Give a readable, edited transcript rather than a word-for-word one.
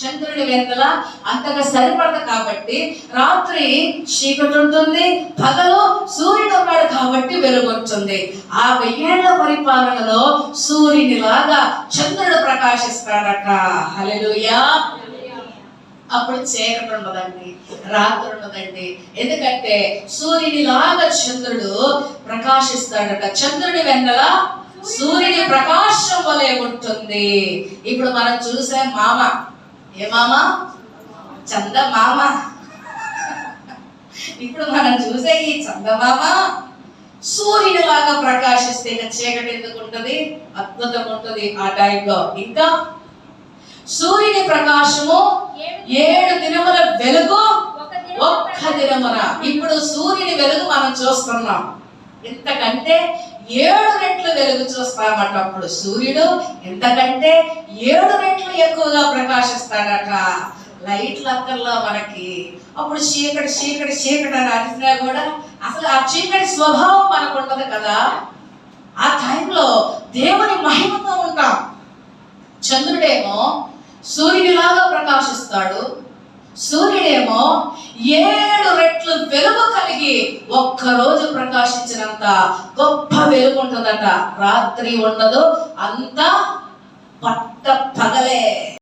చంద్రుడి వెన్నెల అంతగా సరిపడదు కాబట్టి రాత్రి చీకటి ఉంటుంది, పగలు సూర్యుడు ఉన్నాడు కాబట్టి వెలుగు ఉంటుంది. ఆ 1000 ఏళ్ల పరిపాలనలో సూర్యునిలాగా చంద్రుడు ప్రకాశిస్తాడట. హల్లెలూయా. అప్పుడు చీకటి ఉండదండి, రాత్రి ఉండదండి. ఎందుకంటే సూర్యునిలాగా చంద్రుడు ప్రకాశిస్తాడట. చంద్రుడి వెన్నెల సూర్యుని ప్రకాశం వలె ఉంటుంది. ఇప్పుడు మనం చూసే మామ, ఏ మామ? చందమామ. ఇప్పుడు మనం చూసే ఈ చందమామ సూర్యునిలాగా ప్రకాశిస్తే ఇక చీకటి ఎందుకు ఉంటుంది? అద్భుతం ఉంటుంది ఆ టైంలో. ఇంకా సూర్యుని ప్రకాశము 7 దినముల వెలుగు ఒక్క దినమున. ఇప్పుడు సూర్యుని వెలుగు మనం చూస్తున్నాం, ఇంతకంటే 7 రెట్లు వెలుగు చూస్తామట. అప్పుడు సూర్యుడు ఇంతకంటే 7 రెట్లు ఎక్కువగా ప్రకాశిస్తాడట. లైట్లు అక్కర్లా మనకి. అప్పుడు చీకటి చీకటి చీకటి అని అరిసినా కూడా అసలు ఆ చీకటి స్వభావం మనకు ఉండదు కదా. ఆ టైంలో దేవుని మహిమతో ఉంటాం. చంద్రుడేమో సూర్యునిలాగా ప్రకాశిస్తాడు, సూర్యుడేమో 7 రెట్లు వెలుగు కలిగి ఒక్కరోజు ప్రకాశించినంత గొప్ప వెలుగు ఉంటుందట. రాత్రి ఉండదు, అంతా పట్ట పగలే.